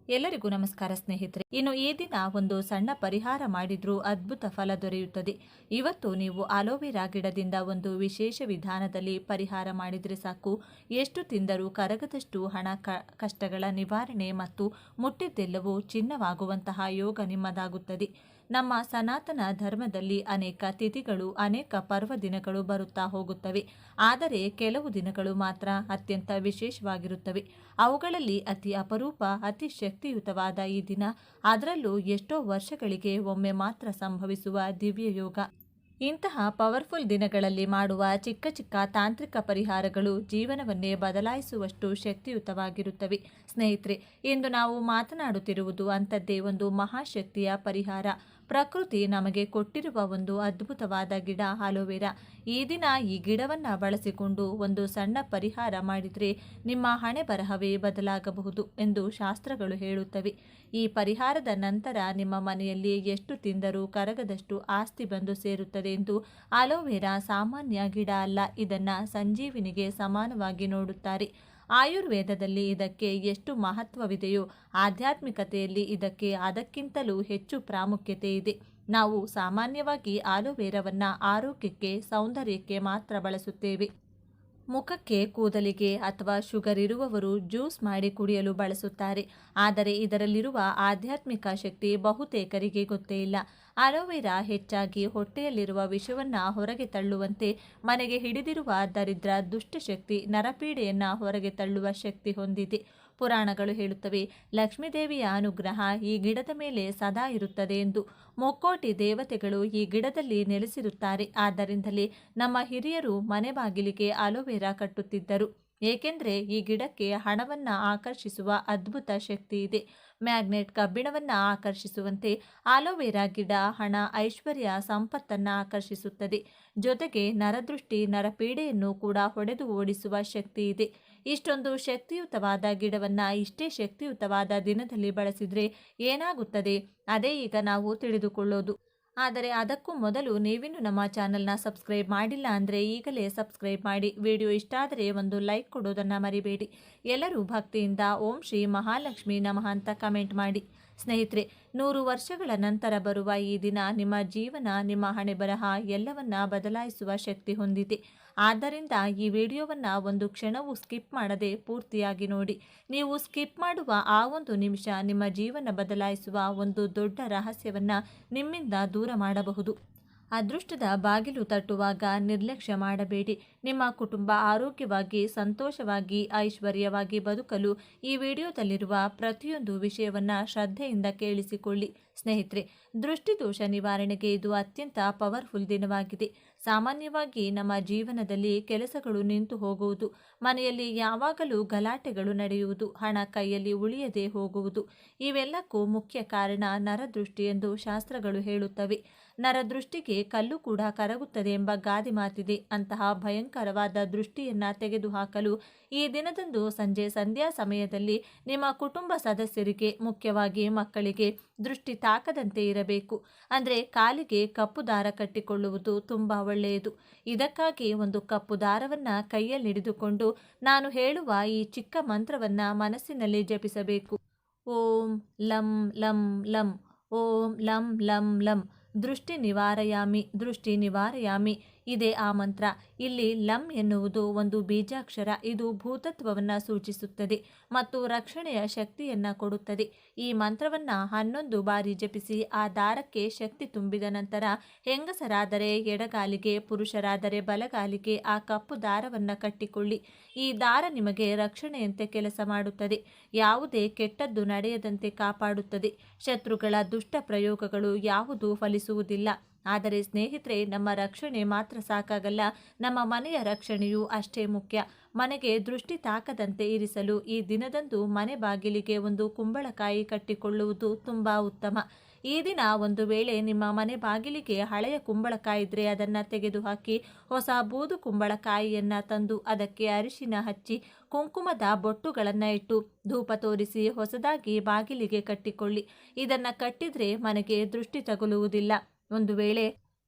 ಎಲ್ಲರಿಗೂ ನಮಸ್ಕಾರ ಸ್ನೇಹಿತರೆ. ಇನ್ನು ಈ ದಿನ ಒಂದು ಸಣ್ಣ ಪರಿಹಾರ ಮಾಡಿದ್ರೂ ಅದ್ಭುತ ಫಲ ದೊರೆಯುತ್ತದೆ. ಇವತ್ತು ನೀವು ಅಲೋವೆರಾ ಗಿಡದಿಂದ ಒಂದು ವಿಶೇಷ ವಿಧಾನದಲ್ಲಿ ಪರಿಹಾರ ಮಾಡಿದರೆ ಸಾಕು, ಎಷ್ಟು ತಿಂದರೂ ಕರಗದಷ್ಟು ಹಣ, ಕಷ್ಟಗಳ ನಿವಾರಣೆ ಮತ್ತು ಮುಟ್ಟಿದ್ದೆಲ್ಲವೂ ಚಿನ್ನವಾಗುವಂತಹ ಯೋಗ ನಿಮ್ಮದಾಗುತ್ತದೆ. ನಮ್ಮ ಸನಾತನ ಧರ್ಮದಲ್ಲಿ ಅನೇಕ ತಿಥಿಗಳು, ಅನೇಕ ಪರ್ವ ದಿನಗಳು ಬರುತ್ತಾ ಹೋಗುತ್ತವೆ. ಆದರೆ ಕೆಲವು ದಿನಗಳು ಮಾತ್ರ ಅತ್ಯಂತ ವಿಶೇಷವಾಗಿರುತ್ತವೆ. ಅವುಗಳಲ್ಲಿ ಅತಿ ಅಪರೂಪ, ಅತಿ ಶಕ್ತಿಯುತವಾದ ಈ ದಿನ, ಅದರಲ್ಲೂ ಎಷ್ಟೋ ವರ್ಷಗಳಿಗೆ ಒಮ್ಮೆ ಮಾತ್ರ ಸಂಭವಿಸುವ ದಿವ್ಯ ಯೋಗ. ಇಂತಹ ಪವರ್ಫುಲ್ ದಿನಗಳಲ್ಲಿ ಮಾಡುವ ಚಿಕ್ಕ ಚಿಕ್ಕ ತಾಂತ್ರಿಕ ಪರಿಹಾರಗಳು ಜೀವನವನ್ನೇ ಬದಲಾಯಿಸುವಷ್ಟು ಶಕ್ತಿಯುತವಾಗಿರುತ್ತವೆ. ಸ್ನೇಹಿತರೆ, ಇಂದು ನಾವು ಮಾತನಾಡುತ್ತಿರುವುದು ಅಂಥದ್ದೇ ಒಂದು ಮಹಾಶಕ್ತಿಯ ಪರಿಹಾರ. ಪ್ರಕೃತಿ ನಮಗೆ ಕೊಟ್ಟಿರುವ ಒಂದು ಅದ್ಭುತವಾದ ಗಿಡ ಅಲೋವೆರಾ. ಈ ದಿನ ಈ ಗಿಡವನ್ನು ಬಳಸಿಕೊಂಡು ಒಂದು ಸಣ್ಣ ಪರಿಹಾರ ಮಾಡಿದರೆ ನಿಮ್ಮ ಹಣೆ ಬರಹವೇ ಬದಲಾಗಬಹುದು ಎಂದು ಶಾಸ್ತ್ರಗಳು ಹೇಳುತ್ತವೆ. ಈ ಪರಿಹಾರದ ನಂತರ ನಿಮ್ಮ ಮನೆಯಲ್ಲಿ ಎಷ್ಟು ತಿಂದರೂ ಕರಗದಷ್ಟು ಆಸ್ತಿ ಬಂದು ಸೇರುತ್ತದೆ ಎಂದು. ಅಲೋವೆರಾ ಸಾಮಾನ್ಯ ಗಿಡ ಅಲ್ಲ, ಇದನ್ನ ಸಂಜೀವಿನಿಗೆ ಸಮಾನವಾಗಿ ನೋಡುತ್ತಾರೆ. ಆಯುರ್ವೇದದಲ್ಲಿ ಇದಕ್ಕೆ ಎಷ್ಟು ಮಹತ್ವವಿದೆಯೋ ಆಧ್ಯಾತ್ಮಿಕತೆಯಲ್ಲಿ ಇದಕ್ಕೆ ಅದಕ್ಕಿಂತಲೂ ಹೆಚ್ಚು ಪ್ರಾಮುಖ್ಯತೆ ಇದೆ. ನಾವು ಸಾಮಾನ್ಯವಾಗಿ ಅಲೋವೆರಾವನ್ನು ಆರೋಗ್ಯಕ್ಕೆ, ಸೌಂದರ್ಯಕ್ಕೆ ಮಾತ್ರ ಬಳಸುತ್ತೇವೆ. ಮುಖಕ್ಕೆ, ಕೂದಲಿಗೆ ಅಥವಾ ಶುಗರ್ ಇರುವವರು ಜ್ಯೂಸ್ ಮಾಡಿ ಕುಡಿಯಲು ಬಳಸುತ್ತಾರೆ. ಆದರೆ ಇದರಲ್ಲಿರುವ ಆಧ್ಯಾತ್ಮಿಕ ಶಕ್ತಿ ಬಹುತೇಕರಿಗೆ ಗೊತ್ತೇ ಇಲ್ಲ. ಅಲೋವೆರಾ ಹೆಚ್ಚಾಗಿ ಹೊಟ್ಟೆಯಲ್ಲಿರುವ ವಿಷವನ್ನು ಹೊರಗೆ ತಳ್ಳುವಂತೆ, ಮನೆಗೆ ಹಿಡಿದಿರುವ ದರಿದ್ರ, ದುಷ್ಟಶಕ್ತಿ, ನರಪೀಡೆಯನ್ನು ಹೊರಗೆ ತಳ್ಳುವ ಶಕ್ತಿ ಹೊಂದಿದೆ. ಪುರಾಣಗಳು ಹೇಳುತ್ತವೆ, ಲಕ್ಷ್ಮೀದೇವಿಯ ಅನುಗ್ರಹ ಈ ಗಿಡದ ಮೇಲೆ ಸದಾ ಇರುತ್ತದೆ ಎಂದು. ಮುಕ್ಕೋಟಿ ದೇವತೆಗಳು ಈ ಗಿಡದಲ್ಲಿ ನೆಲೆಸಿರುತ್ತಾರೆ. ಆದ್ದರಿಂದಲೇ ನಮ್ಮ ಹಿರಿಯರು ಮನೆ ಬಾಗಿಲಿಗೆ ಅಲೋವೆರಾ ಕಟ್ಟುತ್ತಿದ್ದರು. ಏಕೆಂದರೆ ಈ ಗಿಡಕ್ಕೆ ಹಣವನ್ನು ಆಕರ್ಷಿಸುವ ಅದ್ಭುತ ಶಕ್ತಿ ಇದೆ. ಮ್ಯಾಗ್ನೆಟ್ ಕಬ್ಬಿಣವನ್ನು ಆಕರ್ಷಿಸುವಂತೆ ಅಲೋವೆರಾ ಗಿಡ ಹಣ, ಐಶ್ವರ್ಯ, ಸಂಪತ್ತನ್ನು ಆಕರ್ಷಿಸುತ್ತದೆ. ಜೊತೆಗೆ ನರದೃಷ್ಟಿ, ನರಪೀಡೆಯನ್ನು ಕೂಡ ಹೊಡೆದು ಓಡಿಸುವ ಶಕ್ತಿ ಇದೆ. ಇಷ್ಟೊಂದು ಶಕ್ತಿಯುತವಾದ ಗಿಡವನ್ನು ಇಷ್ಟೇ ಶಕ್ತಿಯುತವಾದ ದಿನದಲ್ಲಿ ಬಳಸಿದರೆ ಏನಾಗುತ್ತದೆ, ಅದೇ ಈಗ ನಾವು ತಿಳಿದುಕೊಳ್ಳೋದು. ಆದರೆ ಅದಕ್ಕೂ ಮೊದಲು ನೀವಿನ್ನು ನಮ್ಮ ಚಾನಲ್ನ ಸಬ್ಸ್ಕ್ರೈಬ್ ಮಾಡಿಲ್ಲ ಅಂದರೆ ಈಗಲೇ ಸಬ್ಸ್ಕ್ರೈಬ್ ಮಾಡಿ. ವಿಡಿಯೋ ಇಷ್ಟ ಆದರೆ ಒಂದು ಲೈಕ್ ಕೊಡೋದನ್ನು ಮರಿಬೇಡಿ. ಎಲ್ಲರೂ ಭಕ್ತಿಯಿಂದ ಓಂ ಶ್ರೀ ಮಹಾಲಕ್ಷ್ಮಿ ನಮಃ ಅಂತ ಕಮೆಂಟ್ ಮಾಡಿ. ಸ್ನೇಹಿತರೆ, 100 ವರ್ಷಗಳ ನಂತರ ಬರುವ ಈ ದಿನ ನಿಮ್ಮ ಜೀವನ, ನಿಮ್ಮ ಹಣೆ ಬರಹ ಎಲ್ಲವನ್ನ ಬದಲಾಯಿಸುವ ಶಕ್ತಿ ಹೊಂದಿದೆ. ಆದ್ದರಿಂದ ಈ ವಿಡಿಯೋವನ್ನು ಒಂದು ಕ್ಷಣವೂ ಸ್ಕಿಪ್ ಮಾಡದೆ ಪೂರ್ತಿಯಾಗಿ ನೋಡಿ. ನೀವು ಸ್ಕಿಪ್ ಮಾಡುವ ಆ ಒಂದು ನಿಮಿಷ ನಿಮ್ಮ ಜೀವನ ಬದಲಾಯಿಸುವ ಒಂದು ದೊಡ್ಡ ರಹಸ್ಯವನ್ನು ನಿಮ್ಮಿಂದ ದೂರ ಮಾಡಬಹುದು. ಅದೃಷ್ಟದ ಬಾಗಿಲು ತಟ್ಟುವಾಗ ನಿರ್ಲಕ್ಷ್ಯ ಮಾಡಬೇಡಿ. ನಿಮ್ಮ ಕುಟುಂಬ ಆರೋಗ್ಯವಾಗಿ, ಸಂತೋಷವಾಗಿ, ಐಶ್ವರ್ಯವಾಗಿ ಬದುಕಲು ಈ ವಿಡಿಯೋದಲ್ಲಿರುವ ಪ್ರತಿಯೊಂದು ವಿಷಯವನ್ನು ಶ್ರದ್ಧೆಯಿಂದ ಕೇಳಿಸಿಕೊಳ್ಳಿ. ಸ್ನೇಹಿತರೆ, ದೃಷ್ಟಿದೋಷ ನಿವಾರಣೆಗೆ ಇದು ಅತ್ಯಂತ ಪವರ್ಫುಲ್ ದಿನವಾಗಿದೆ. ಸಾಮಾನ್ಯವಾಗಿ ನಮ್ಮ ಜೀವನದಲ್ಲಿ ಕೆಲಸಗಳು ನಿಂತು ಹೋಗುವುದು, ಮನೆಯಲ್ಲಿ ಯಾವಾಗಲೂ ಗಲಾಟೆಗಳು ನಡೆಯುವುದು, ಹಣ ಕೈಯಲ್ಲಿ ಉಳಿಯದೆ ಹೋಗುವುದು, ಇವೆಲ್ಲಕ್ಕೂ ಮುಖ್ಯ ಕಾರಣ ನರದೃಷ್ಟಿ ಎಂದು ಶಾಸ್ತ್ರಗಳು ಹೇಳುತ್ತವೆ. ನರದೃಷ್ಟಿಗೆ ಕಲ್ಲು ಕೂಡ ಕರಗುತ್ತದೆ ಎಂಬ ಗಾದೆ ಮಾತಿದೆ. ಅಂತಹ ಭಯಂಕರವಾದ ದೃಷ್ಟಿಯನ್ನು ತೆಗೆದುಹಾಕಲು ಈ ದಿನದಂದು ಸಂಜೆ ಸಂಧ್ಯಾ ಸಮಯದಲ್ಲಿ ನಿಮ್ಮ ಕುಟುಂಬ ಸದಸ್ಯರಿಗೆ, ಮುಖ್ಯವಾಗಿ ಮಕ್ಕಳಿಗೆ ದೃಷ್ಟಿ ತಾಕದಂತೆ ಇರಬೇಕು. ಅಂದರೆ ಕಾಲಿಗೆ ಕಪ್ಪು ದಾರ ಕಟ್ಟಿಕೊಳ್ಳುವುದು ತುಂಬ ಒಳ್ಳೆಯದು. ಇದಕ್ಕಾಗಿ ಒಂದು ಕಪ್ಪು ದಾರವನ್ನು ಕೈಯಲ್ಲಿ ಹಿಡಿದುಕೊಂಡು ನಾನು ಹೇಳುವ ಈ ಚಿಕ್ಕ ಮಂತ್ರವನ್ನು ಮನಸ್ಸಿನಲ್ಲಿ ಜಪಿಸಬೇಕು. ಓಂ ಲಂ ಲಂ ಲಂ, ಓಂ ಲಂ ಲಂ ಲಂ, ದೃಷ್ಟಿ ನಿವಾರಯಾಮಿ, ದೃಷ್ಟಿ ನಿವಾರಯಾಮಿ, ಇದೇ ಆ ಮಂತ್ರ. ಇಲ್ಲಿ ಲಂ ಎನ್ನುವುದು ಒಂದು ಬೀಜಾಕ್ಷರ. ಇದು ಭೂತತ್ವವನ್ನು ಸೂಚಿಸುತ್ತದೆ ಮತ್ತು ರಕ್ಷಣೆಯ ಶಕ್ತಿಯನ್ನು ಕೊಡುತ್ತದೆ. ಈ ಮಂತ್ರವನ್ನು 11 ಬಾರಿ ಜಪಿಸಿ ಆ ದಾರಕ್ಕೆ ಶಕ್ತಿ ತುಂಬಿದ ನಂತರ ಹೆಂಗಸರಾದರೆ ಎಡಗಾಲಿಗೆ, ಪುರುಷರಾದರೆ ಬಲಗಾಲಿಗೆ ಆ ಕಪ್ಪು ದಾರವನ್ನು ಕಟ್ಟಿಕೊಳ್ಳಿ. ಈ ದಾರ ನಿಮಗೆ ರಕ್ಷಣೆಯಂತೆ ಕೆಲಸ ಮಾಡುತ್ತದೆ. ಯಾವುದೇ ಕೆಟ್ಟದ್ದು ನಡೆಯದಂತೆ ಕಾಪಾಡುತ್ತದೆ. ಶತ್ರುಗಳ ದುಷ್ಟ ಪ್ರಯೋಗಗಳು ಯಾವುದೂ ಫಲಿಸುವುದಿಲ್ಲ. ಆದರೆ ಸ್ನೇಹಿತರೆ, ನಮ್ಮ ರಕ್ಷಣೆ ಮಾತ್ರ ಸಾಕಾಗಲ್ಲ, ನಮ್ಮ ಮನೆಯ ರಕ್ಷಣೆಯೂ ಅಷ್ಟೇ ಮುಖ್ಯ. ಮನೆಗೆ ದೃಷ್ಟಿ ತಾಕದಂತೆ ಇರಿಸಲು ಈ ದಿನದಂದು ಮನೆ ಬಾಗಿಲಿಗೆ ಒಂದು ಕುಂಬಳಕಾಯಿ ಕಟ್ಟಿಕೊಳ್ಳುವುದು ತುಂಬ ಉತ್ತಮ. ಈ ದಿನ ಒಂದು ವೇಳೆ ನಿಮ್ಮ ಮನೆ ಬಾಗಿಲಿಗೆ ಹಳೆಯ ಕುಂಬಳಕಾಯಿ ಇದ್ದರೆ ಅದನ್ನು ತೆಗೆದುಹಾಕಿ ಹೊಸ ಬೂದು ಕುಂಬಳಕಾಯಿಯನ್ನು ತಂದು ಅದಕ್ಕೆ ಅರಿಶಿನ ಹಚ್ಚಿ ಕುಂಕುಮದ ಬೊಟ್ಟುಗಳನ್ನು ಇಟ್ಟು ಧೂಪ ತೋರಿಸಿ ಹೊಸದಾಗಿ ಬಾಗಿಲಿಗೆ ಕಟ್ಟಿಕೊಳ್ಳಿ. ಇದನ್ನು ಕಟ್ಟಿದರೆ ಮನೆಗೆ ದೃಷ್ಟಿ ತಗುಲುವುದಿಲ್ಲ. ಒಂದು ವೇಳೆ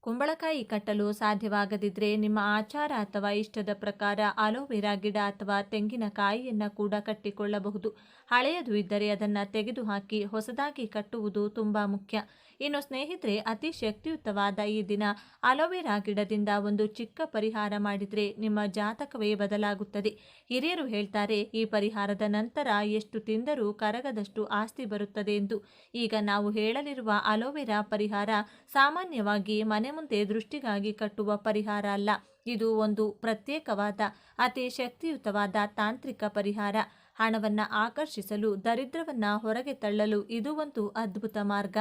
ಕುಂಬಳಕಾಯಿ ಕಟ್ಟಲು ಸಾಧ್ಯವಾಗದಿದ್ದರೆ ನಿಮ್ಮ ಆಚಾರ ಅಥವಾ ಇಷ್ಟದ ಪ್ರಕಾರ ಅಲೋವೆರಾ ಗಿಡ ಅಥವಾ ತೆಂಗಿನಕಾಯಿಯನ್ನು ಕೂಡ ಕಟ್ಟಿಕೊಳ್ಳಬಹುದು. ಹಳೆಯದು ಇದ್ದರೆ ಅದನ್ನು ತೆಗೆದುಹಾಕಿ ಹೊಸದಾಗಿ ಕಟ್ಟುವುದು ತುಂಬ ಮುಖ್ಯ. ಇನ್ನು ಸ್ನೇಹಿತರೆ, ಅತಿ ಶಕ್ತಿಯುತವಾದ ಈ ದಿನ ಅಲೋವೆರಾ ಗಿಡದಿಂದ ಒಂದು ಚಿಕ್ಕ ಪರಿಹಾರ ಮಾಡಿದರೆ ನಿಮ್ಮ ಜಾತಕವೇ ಬದಲಾಗುತ್ತದೆ. ಹಿರಿಯರು ಹೇಳ್ತಾರೆ, ಈ ಪರಿಹಾರದ ನಂತರ ಎಷ್ಟು ತಿಂದರೂ ಕರಗದಷ್ಟು ಆಸ್ತಿ ಬರುತ್ತದೆ ಎಂದು. ಈಗ ನಾವು ಹೇಳಲಿರುವ ಅಲೋವೆರಾ ಪರಿಹಾರ ಸಾಮಾನ್ಯವಾಗಿ ಮನೆ ಮುಂದೆ ದೃಷ್ಟಿಗಾಗಿ ಕಟ್ಟುವ ಪರಿಹಾರ ಅಲ್ಲ. ಇದು ಒಂದು ಪ್ರತ್ಯೇಕವಾದ ಅತಿ ಶಕ್ತಿಯುತವಾದ ತಾಂತ್ರಿಕ ಪರಿಹಾರ. ಹಣವನ್ನು ಆಕರ್ಷಿಸಲು, ದರಿದ್ರವನ್ನು ಹೊರಗೆ ತಳ್ಳಲು ಇದು ಒಂದು ಅದ್ಭುತ ಮಾರ್ಗ.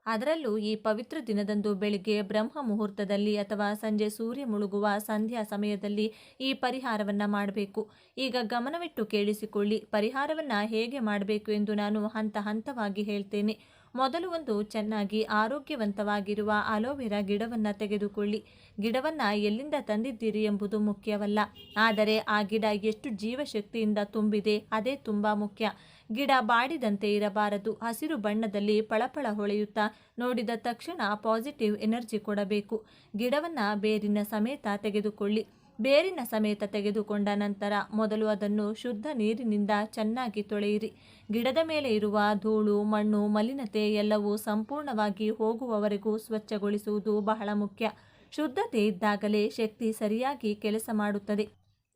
ಅದರಲ್ಲೂ ಈ ಪವಿತ್ರ ದಿನದಂದು ಬೆಳಿಗ್ಗೆ ಬ್ರಹ್ಮ ಮುಹೂರ್ತದಲ್ಲಿ ಅಥವಾ ಸಂಜೆ ಸೂರ್ಯ ಮುಳುಗುವ ಸಂಧ್ಯಾ ಸಮಯದಲ್ಲಿ ಈ ಪರಿಹಾರವನ್ನು ಮಾಡಬೇಕು. ಈಗ ಗಮನವಿಟ್ಟು ಕೇಳಿಸಿಕೊಳ್ಳಿ. ಪರಿಹಾರವನ್ನು ಹೇಗೆ ಮಾಡಬೇಕು ಎಂದು ನಾನು ಹಂತ ಹಂತವಾಗಿ ಹೇಳ್ತೇನೆ. ಮೊದಲು ಒಂದು ಚೆನ್ನಾಗಿ ಆರೋಗ್ಯವಂತವಾಗಿರುವ ಅಲೋವೆರಾ ಗಿಡವನ್ನು ತೆಗೆದುಕೊಳ್ಳಿ. ಗಿಡವನ್ನು ಎಲ್ಲಿಂದ ತಂದಿದ್ದೀರಿ ಎಂಬುದು ಮುಖ್ಯವಲ್ಲ, ಆದರೆ ಆ ಗಿಡ ಎಷ್ಟು ಜೀವಶಕ್ತಿಯಿಂದ ತುಂಬಿದೆ ಅದೇ ತುಂಬ ಮುಖ್ಯ. ಗಿಡ ಬಾಡಿದಂತೆ ಇರಬಾರದು. ಹಸಿರು ಬಣ್ಣದಲ್ಲಿ ಪಳಪಳ ಹೊಳೆಯುತ್ತಾ ನೋಡಿದ ತಕ್ಷಣ ಪಾಸಿಟಿವ್ ಎನರ್ಜಿ ಕೊಡಬೇಕು. ಗಿಡವನ್ನು ಬೇರಿನ ಸಮೇತ ತೆಗೆದುಕೊಳ್ಳಿ. ಬೇರಿನ ಸಮೇತ ತೆಗೆದುಕೊಂಡ ನಂತರ ಮೊದಲು ಅದನ್ನು ಶುದ್ಧ ನೀರಿನಿಂದ ಚೆನ್ನಾಗಿ ತೊಳೆಯಿರಿ. ಗಿಡದ ಮೇಲೆ ಇರುವ ಧೂಳು, ಮಣ್ಣು, ಮಲಿನತೆ ಎಲ್ಲವೂ ಸಂಪೂರ್ಣವಾಗಿ ಹೋಗುವವರೆಗೂ ಸ್ವಚ್ಛಗೊಳಿಸುವುದು ಬಹಳ ಮುಖ್ಯ. ಶುದ್ಧತೆ ಇದ್ದಾಗಲೇ ಶಕ್ತಿ ಸರಿಯಾಗಿ ಕೆಲಸ ಮಾಡುತ್ತದೆ.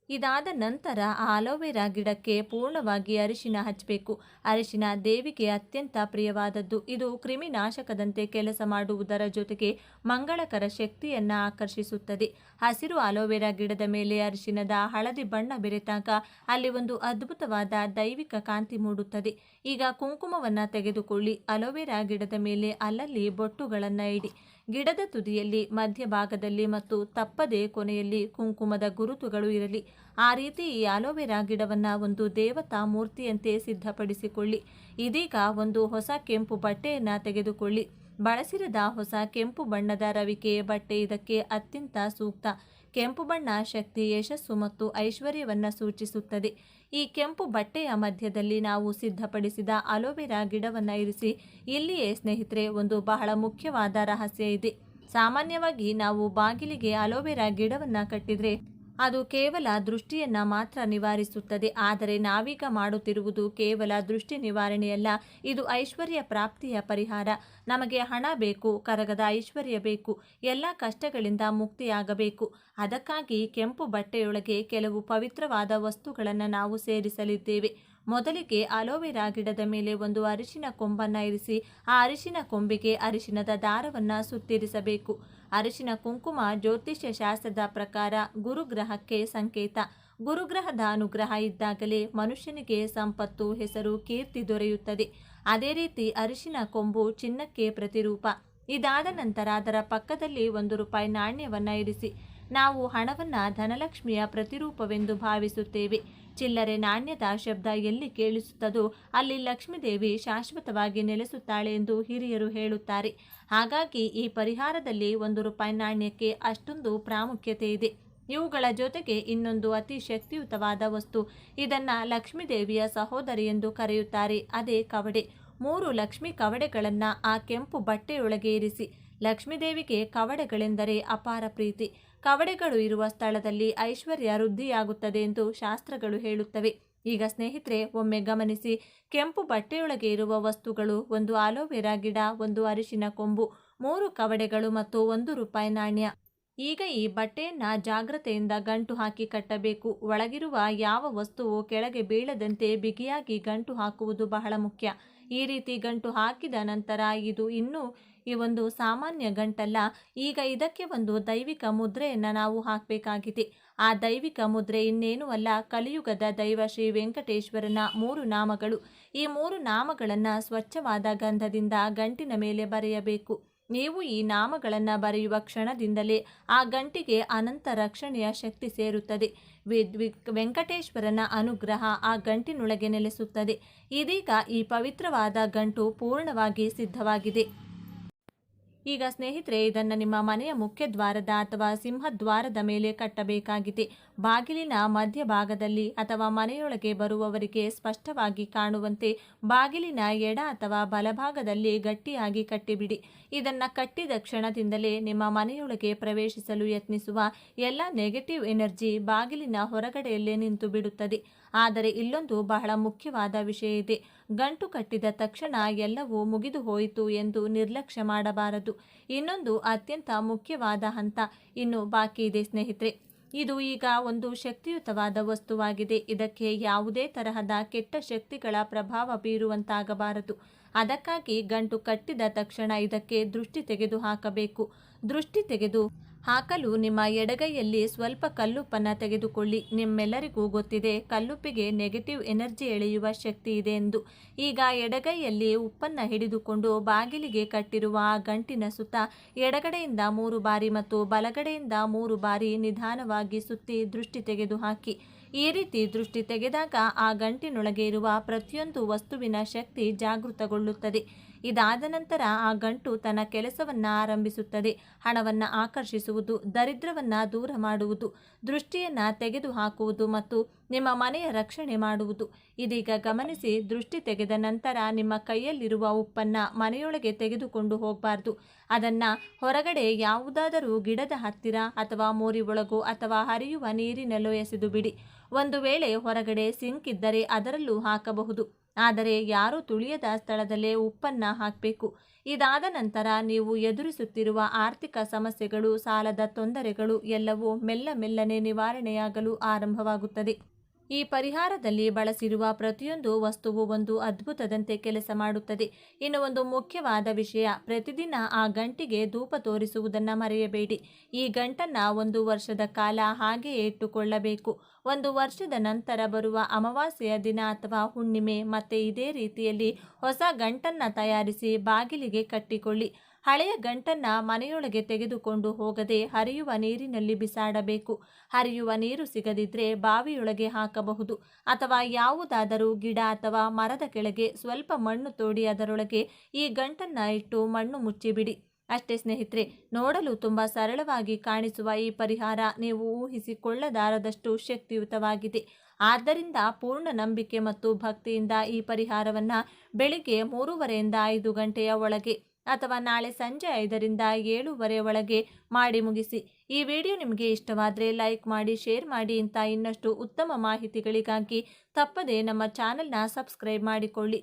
ಇದಾದ ನಂತರ ಆ ಅಲೋವೆರಾ ಗಿಡಕ್ಕೆ ಪೂರ್ಣವಾಗಿ ಅರಿಶಿನ ಹಚ್ಚಬೇಕು. ಅರಿಶಿನ ದೇವಿಗೆ ಅತ್ಯಂತ ಪ್ರಿಯವಾದದ್ದು. ಇದು ಕ್ರಿಮಿನಾಶಕದಂತೆ ಕೆಲಸ ಮಾಡುವುದರ ಜೊತೆಗೆ ಮಂಗಳಕರ ಶಕ್ತಿಯನ್ನು ಆಕರ್ಷಿಸುತ್ತದೆ. ಹಸಿರು ಅಲೋವೆರಾ ಗಿಡದ ಮೇಲೆ ಅರಿಶಿನದ ಹಳದಿ ಬಣ್ಣ ಬೆರೆತಾಗ ಅಲ್ಲಿ ಒಂದು ಅದ್ಭುತವಾದ ದೈವಿಕ ಕಾಂತಿ ಮೂಡುತ್ತದೆ. ಈಗ ಕುಂಕುಮವನ್ನು ತೆಗೆದುಕೊಳ್ಳಿ. ಅಲೋವೆರಾ ಗಿಡದ ಮೇಲೆ ಅಲ್ಲಲ್ಲಿ ಬೊಟ್ಟುಗಳನ್ನು ಇಡಿ. ಗಿಡದ ತುದಿಯಲ್ಲಿ, ಮಧ್ಯಭಾಗದಲ್ಲಿ ಮತ್ತು ತಪ್ಪದೆ ಕೊನೆಯಲ್ಲಿ ಕುಂಕುಮದ ಗುರುತುಗಳು ಇರಲಿ. ಆ ರೀತಿ ಈ ಅಲೋವೆರಾ ಗಿಡವನ್ನು ಒಂದು ದೇವತಾ ಮೂರ್ತಿಯಂತೆ ಸಿದ್ಧಪಡಿಸಿಕೊಳ್ಳಿ. ಇದೀಗ ಒಂದು ಹೊಸ ಕೆಂಪು ಬಟ್ಟೆಯನ್ನು ತೆಗೆದುಕೊಳ್ಳಿ. ಬಳಸಿರದ ಹೊಸ ಕೆಂಪು ಬಣ್ಣದ ರವಿಕೆ ಬಟ್ಟೆ ಇದಕ್ಕೆ ಅತ್ಯಂತ ಸೂಕ್ತ. ಕೆಂಪು ಬಣ್ಣ ಶಕ್ತಿ, ಯಶಸ್ಸು ಮತ್ತು ಐಶ್ವರ್ಯವನ್ನು ಸೂಚಿಸುತ್ತದೆ. ಈ ಕೆಂಪು ಬಟ್ಟೆಯ ಮಧ್ಯದಲ್ಲಿ ನಾವು ಸಿದ್ಧಪಡಿಸಿದ ಅಲೋವೆರಾ ಗಿಡವನ್ನು ಇರಿಸಿ. ಇಲ್ಲಿಯೇ ಸ್ನೇಹಿತರೆ ಒಂದು ಬಹಳ ಮುಖ್ಯವಾದ ರಹಸ್ಯ ಇದೆ. ಸಾಮಾನ್ಯವಾಗಿ ನಾವು ಬಾಗಿಲಿಗೆ ಅಲೋವೆರಾ ಗಿಡವನ್ನು ಕಟ್ಟಿದರೆ ಅದು ಕೇವಲ ದೃಷ್ಟಿಯನ್ನು ಮಾತ್ರ ನಿವಾರಿಸುತ್ತದೆ. ಆದರೆ ನಾವೀಗ ಮಾಡುತ್ತಿರುವುದು ಕೇವಲ ದೃಷ್ಟಿ ನಿವಾರಣೆಯಲ್ಲ, ಇದು ಐಶ್ವರ್ಯ ಪ್ರಾಪ್ತಿಯ ಪರಿಹಾರ. ನಮಗೆ ಹಣ ಬೇಕು, ಕರಗದ ಐಶ್ವರ್ಯ ಬೇಕು, ಎಲ್ಲ ಕಷ್ಟಗಳಿಂದ ಮುಕ್ತಿಯಾಗಬೇಕು. ಅದಕ್ಕಾಗಿ ಕೆಂಪು ಬಟ್ಟೆಯೊಳಗೆ ಕೆಲವು ಪವಿತ್ರವಾದ ವಸ್ತುಗಳನ್ನು ನಾವು ಸೇರಿಸಲಿದ್ದೇವೆ. ಮೊದಲಿಗೆ ಅಲೋವೆರಾ ಗಿಡದ ಮೇಲೆ ಒಂದು ಅರಿಶಿನ ಕೊಂಬನ್ನು ಇರಿಸಿ. ಆ ಅರಿಶಿನ ಕೊಂಬಿಗೆ ಅರಿಶಿನದ ದಾರವನ್ನು ಸುತ್ತಿರಿಸಬೇಕು. ಅರಿಶಿನ ಕುಂಕುಮ ಜ್ಯೋತಿಷ್ಯ ಶಾಸ್ತ್ರದ ಪ್ರಕಾರ ಗುರುಗ್ರಹಕ್ಕೆ ಸಂಕೇತ. ಗುರುಗ್ರಹದ ಅನುಗ್ರಹ ಇದ್ದಾಗಲೇ ಮನುಷ್ಯನಿಗೆ ಸಂಪತ್ತು, ಹೆಸರು, ಕೀರ್ತಿ ದೊರೆಯುತ್ತದೆ. ಅದೇ ರೀತಿ ಅರಿಶಿನ ಕೊಂಬು ಚಿನ್ನಕ್ಕೆ ಪ್ರತಿರೂಪ. ಇದಾದ ನಂತರ ಅದರ ಪಕ್ಕದಲ್ಲಿ ₹1 ನಾಣ್ಯವನ್ನು ಇರಿಸಿ. ನಾವು ಹಣವನ್ನು ಧನಲಕ್ಷ್ಮಿಯ ಪ್ರತಿರೂಪವೆಂದು ಭಾವಿಸುತ್ತೇವೆ. ಚಿಲ್ಲರೆ ನಾಣ್ಯದ ಶಬ್ದ ಎಲ್ಲಿ ಕೇಳಿಸುತ್ತದೋ ಅಲ್ಲಿ ಲಕ್ಷ್ಮೀದೇವಿ ಶಾಶ್ವತವಾಗಿ ನೆಲೆಸುತ್ತಾಳೆ ಎಂದು ಹಿರಿಯರು ಹೇಳುತ್ತಾರೆ. ಹಾಗಾಗಿ ಈ ಪರಿಹಾರದಲ್ಲಿ ₹1 ನಾಣ್ಯಕ್ಕೆ ಅಷ್ಟೊಂದು ಪ್ರಾಮುಖ್ಯತೆ ಇದೆ. ಇವುಗಳ ಜೊತೆಗೆ ಇನ್ನೊಂದು ಅತಿ ಶಕ್ತಿಯುತವಾದ ವಸ್ತು. ಇದನ್ನು ಲಕ್ಷ್ಮೀದೇವಿಯ ಸಹೋದರಿ ಎಂದು ಕರೆಯುತ್ತಾರೆ. ಅದೇ ಕವಡೆ. 3 ಲಕ್ಷ್ಮಿ ಕವಡೆಗಳನ್ನು ಆ ಕೆಂಪು ಬಟ್ಟೆಯೊಳಗೆ ಇರಿಸಿ. ಲಕ್ಷ್ಮೀದೇವಿಗೆ ಕವಡೆಗಳೆಂದರೆ ಅಪಾರ ಪ್ರೀತಿ. ಕವಡೆಗಳು ಇರುವ ಸ್ಥಳದಲ್ಲಿ ಐಶ್ವರ್ಯ ವೃದ್ಧಿಯಾಗುತ್ತದೆ ಎಂದು ಶಾಸ್ತ್ರಗಳು ಹೇಳುತ್ತವೆ. ಈಗ ಸ್ನೇಹಿತರೆ ಒಮ್ಮೆ ಗಮನಿಸಿ. ಕೆಂಪು ಬಟ್ಟೆಯೊಳಗೆ ಇರುವ ವಸ್ತುಗಳು: ಒಂದು ಅಲೋವೆರಾ ಗಿಡ, ಒಂದು ಅರಿಶಿನ ಕೊಂಬು, 3 ಕವಡೆಗಳು ಮತ್ತು ₹1 ನಾಣ್ಯ. ಈಗ ಈ ಬಟ್ಟೆಯನ್ನು ಜಾಗ್ರತೆಯಿಂದ ಗಂಟು ಹಾಕಿ ಕಟ್ಟಬೇಕು. ಒಳಗಿರುವ ಯಾವ ವಸ್ತುವು ಕೆಳಗೆ ಬೀಳದಂತೆ ಬಿಗಿಯಾಗಿ ಗಂಟು ಹಾಕುವುದು ಬಹಳ ಮುಖ್ಯ. ಈ ರೀತಿ ಗಂಟು ಹಾಕಿದ ನಂತರ ಇದು ಇನ್ನೂ ಈ ಒಂದು ಸಾಮಾನ್ಯ ಗಂಟಲ್ಲ. ಈಗ ಇದಕ್ಕೆ ಒಂದು ದೈವಿಕ ಮುದ್ರೆಯನ್ನು ನಾವು ಹಾಕಬೇಕಾಗಿದೆ. ಆ ದೈವಿಕ ಮುದ್ರೆ ಇನ್ನೇನೂ ಅಲ್ಲ, ಕಲಿಯುಗದ ದೈವ ಶ್ರೀ ವೆಂಕಟೇಶ್ವರನ 3 ನಾಮಗಳು. ಈ 3 ನಾಮಗಳನ್ನು ಸ್ವಚ್ಛವಾದ ಗಂಧದಿಂದ ಗಂಟಿನ ಮೇಲೆ ಬರೆಯಬೇಕು. ನೀವು ಈ ನಾಮಗಳನ್ನು ಬರೆಯುವ ಕ್ಷಣದಿಂದಲೇ ಆ ಗಂಟಿಗೆ ಅನಂತ ರಕ್ಷಣೆಯ ಶಕ್ತಿ ಸೇರುತ್ತದೆ. ವೆಂಕಟೇಶ್ವರನ ಅನುಗ್ರಹ ಆ ಗಂಟಿನೊಳಗೆ ನೆಲೆಸುತ್ತದೆ. ಇದೀಗ ಈ ಪವಿತ್ರವಾದ ಗಂಟು ಪೂರ್ಣವಾಗಿ ಸಿದ್ಧವಾಗಿದೆ. ಈಗ ಸ್ನೇಹಿತರೆ, ಇದನ್ನು ನಿಮ್ಮ ಮನೆಯ ಮುಖ್ಯ ದ್ವಾರದ ಅಥವಾ ಸಿಂಹದ್ವಾರದ ಮೇಲೆ ಕಟ್ಟಬೇಕಾಗಿದೆ. ಬಾಗಿಲಿನ ಮಧ್ಯಭಾಗದಲ್ಲಿ ಅಥವಾ ಮನೆಯೊಳಗೆ ಬರುವವರಿಗೆ ಸ್ಪಷ್ಟವಾಗಿ ಕಾಣುವಂತೆ ಬಾಗಿಲಿನ ಎಡ ಅಥವಾ ಬಲಭಾಗದಲ್ಲಿ ಗಟ್ಟಿಯಾಗಿ ಕಟ್ಟಿಬಿಡಿ. ಇದನ್ನು ಕಟ್ಟಿದ ಕ್ಷಣದಿಂದಲೇ ನಿಮ್ಮ ಮನೆಯೊಳಗೆ ಪ್ರವೇಶಿಸಲು ಯತ್ನಿಸುವ ಎಲ್ಲ ನೆಗೆಟಿವ್ ಎನರ್ಜಿ ಬಾಗಿಲಿನ ಹೊರಗಡೆಯಲ್ಲೇ ನಿಂತು ಬಿಡುತ್ತದೆ. ಆದರೆ ಇಲ್ಲೊಂದು ಬಹಳ ಮುಖ್ಯವಾದ ವಿಷಯ ಇದೆ. ಗಂಟು ಕಟ್ಟಿದ ತಕ್ಷಣ ಎಲ್ಲವೂ ಮುಗಿದು ಹೋಯಿತು ಎಂದು ನಿರ್ಲಕ್ಷ್ಯ ಮಾಡಬಾರದು. ಇನ್ನೊಂದು ಅತ್ಯಂತ ಮುಖ್ಯವಾದ ಹಂತ ಇನ್ನು ಬಾಕಿ ಇದೆ ಸ್ನೇಹಿತರೆ. ಇದು ಈಗ ಒಂದು ಶಕ್ತಿಯುತವಾದ ವಸ್ತುವಾಗಿದೆ. ಇದಕ್ಕೆ ಯಾವುದೇ ತರಹದ ಕೆಟ್ಟ ಶಕ್ತಿಗಳ ಪ್ರಭಾವ ಬೀರುವಂತಾಗಬಾರದು. ಅದಕ್ಕಾಗಿ ಗಂಟು ಕಟ್ಟಿದ ತಕ್ಷಣ ಇದಕ್ಕೆ ದೃಷ್ಟಿ ತೆಗೆದು ಹಾಕಬೇಕು. ದೃಷ್ಟಿ ತೆಗೆದು ಹಾಕಲು ನಿಮ್ಮ ಎಡಗೈಯಲ್ಲಿ ಸ್ವಲ್ಪ ಕಲ್ಲುಪ್ಪನ್ನು ತೆಗೆದುಕೊಳ್ಳಿ. ನಿಮ್ಮೆಲ್ಲರಿಗೂ ಗೊತ್ತಿದೆ, ಕಲ್ಲುಪ್ಪಿಗೆ ನೆಗೆಟಿವ್ ಎನರ್ಜಿ ಎಳೆಯುವ ಶಕ್ತಿ ಇದೆ ಎಂದು. ಈಗ ಎಡಗೈಯಲ್ಲಿ ಉಪ್ಪನ್ನು ಹಿಡಿದುಕೊಂಡು ಬಾಗಿಲಿಗೆ ಕಟ್ಟಿರುವ ಆ ಗಂಟಿನ ಸುತ್ತ ಎಡಗಡೆಯಿಂದ 3 ಬಾರಿ ಮತ್ತು ಬಲಗಡೆಯಿಂದ 3 ಬಾರಿ ನಿಧಾನವಾಗಿ ಸುತ್ತಿ ದೃಷ್ಟಿ ತೆಗೆದು ಹಾಕಿ. ಈ ರೀತಿ ದೃಷ್ಟಿ ತೆಗೆದಾಗ ಆ ಗಂಟಿನೊಳಗೆ ಇರುವ ಪ್ರತಿಯೊಂದು ವಸ್ತುವಿನ ಶಕ್ತಿ ಜಾಗೃತಗೊಳ್ಳುತ್ತದೆ. ಇದಾದ ನಂತರ ಆ ಗಂಟು ತನ್ನ ಕೆಲಸವನ್ನು ಆರಂಭಿಸುತ್ತದೆ. ಹಣವನ್ನು ಆಕರ್ಷಿಸುವುದು, ದರಿದ್ರವನ್ನು ದೂರ ಮಾಡುವುದು, ದೃಷ್ಟಿಯನ್ನು ತೆಗೆದುಹಾಕುವುದು ಮತ್ತು ನಿಮ್ಮ ಮನೆಯ ರಕ್ಷಣೆ ಮಾಡುವುದು. ಇದೀಗ ಗಮನಿಸಿ, ದೃಷ್ಟಿ ತೆಗೆದ ನಂತರ ನಿಮ್ಮ ಕೈಯಲ್ಲಿರುವ ಉಪ್ಪನ್ನು ಮನೆಯೊಳಗೆ ತೆಗೆದುಕೊಂಡು ಹೋಗಬಾರ್ದು. ಅದನ್ನು ಹೊರಗಡೆ ಯಾವುದಾದರೂ ಗಿಡದ ಹತ್ತಿರ ಅಥವಾ ಮೋರಿ ಒಳಗೋ ಅಥವಾ ಹರಿಯುವ ನೀರಿನಲ್ಲೋ ಎಸೆದು ಬಿಡಿ. ಒಂದು ವೇಳೆ ಹೊರಗಡೆ ಸಿಂಕ್ ಇದ್ದರೆ ಅದರಲ್ಲೂ ಹಾಕಬಹುದು. ಆದರೆ ಯಾರೂ ತುಳಿಯದ ಸ್ಥಳದಲ್ಲೇ ಉಪ್ಪನ್ನು ಹಾಕಬೇಕು. ಇದಾದ ನಂತರ ನೀವು ಎದುರಿಸುತ್ತಿರುವ ಆರ್ಥಿಕ ಸಮಸ್ಯೆಗಳು, ಸಾಲದ ತೊಂದರೆಗಳು ಎಲ್ಲವೂ ಮೆಲ್ಲನೆ ನಿವಾರಣೆಯಾಗಲು ಆರಂಭವಾಗುತ್ತದೆ. ಈ ಪರಿಹಾರದಲ್ಲಿ ಬಳಸಿರುವ ಪ್ರತಿಯೊಂದು ವಸ್ತುವು ಒಂದು ಅದ್ಭುತದಂತೆ ಕೆಲಸ ಮಾಡುತ್ತದೆ. ಇನ್ನು ಒಂದು ಮುಖ್ಯವಾದ ವಿಷಯ, ಪ್ರತಿದಿನ ಆ ಗಂಟಿಗೆ ಧೂಪ ತೋರಿಸುವುದನ್ನು ಮರೆಯಬೇಡಿ. ಈ ಗಂಟನ್ನು 1 ವರ್ಷದ ಕಾಲ ಹಾಗೆಯೇ ಇಟ್ಟುಕೊಳ್ಳಬೇಕು. 1 ವರ್ಷದ ನಂತರ ಬರುವ ಅಮಾವಾಸ್ಯೆಯ ದಿನ ಅಥವಾ ಹುಣ್ಣಿಮೆ ಮತ್ತೆ ಇದೇ ರೀತಿಯಲ್ಲಿ ಹೊಸ ಗಂಟನ್ನು ತಯಾರಿಸಿ ಬಾಗಿಲಿಗೆ ಕಟ್ಟಿಕೊಳ್ಳಿ. ಹಳೆಯ ಗಂಟನ್ನು ಮನೆಯೊಳಗೆ ತೆಗೆದುಕೊಂಡು ಹೋಗದೆ ಹರಿಯುವ ನೀರಿನಲ್ಲಿ ಬಿಸಾಡಬೇಕು. ಹರಿಯುವ ನೀರು ಸಿಗದಿದ್ದರೆ ಬಾವಿಯೊಳಗೆ ಹಾಕಬಹುದು ಅಥವಾ ಯಾವುದಾದರೂ ಗಿಡ ಅಥವಾ ಮರದ ಕೆಳಗೆ ಸ್ವಲ್ಪ ಮಣ್ಣು ತೋಡಿ ಅದರೊಳಗೆ ಈ ಗಂಟನ್ನು ಇಟ್ಟು ಮಣ್ಣು ಮುಚ್ಚಿಬಿಡಿ. ಅಷ್ಟೇ ಸ್ನೇಹಿತರೆ, ನೋಡಲು ತುಂಬ ಸರಳವಾಗಿ ಕಾಣಿಸುವ ಈ ಪರಿಹಾರ ನೀವು ಊಹಿಸಿಕೊಳ್ಳದಾರದಷ್ಟು ಶಕ್ತಿಯುತವಾಗಿದೆ. ಆದ್ದರಿಂದ ಪೂರ್ಣ ನಂಬಿಕೆ ಮತ್ತು ಭಕ್ತಿಯಿಂದ ಈ ಪರಿಹಾರವನ್ನು ಬೆಳಿಗ್ಗೆ 3:30ರಿಂದ 5 ಗಂಟೆಯ ಒಳಗೆ ಅಥವಾ ನಾಳೆ ಸಂಜೆ 5ರಿಂದ 7:30 ಒಳಗೆ ಮಾಡಿ ಮುಗಿಸಿ. ಈ ವಿಡಿಯೋ ನಿಮಗೆ ಇಷ್ಟವಾದರೆ ಲೈಕ್ ಮಾಡಿ, ಶೇರ್ ಮಾಡಿ. ಇಂಥ ಇನ್ನಷ್ಟು ಉತ್ತಮ ಮಾಹಿತಿಗಳಿಗಾಗಿ ತಪ್ಪದೆ ನಮ್ಮ ಚಾನೆಲ್ನ ಸಬ್ಸ್ಕ್ರೈಬ್ ಮಾಡಿಕೊಳ್ಳಿ.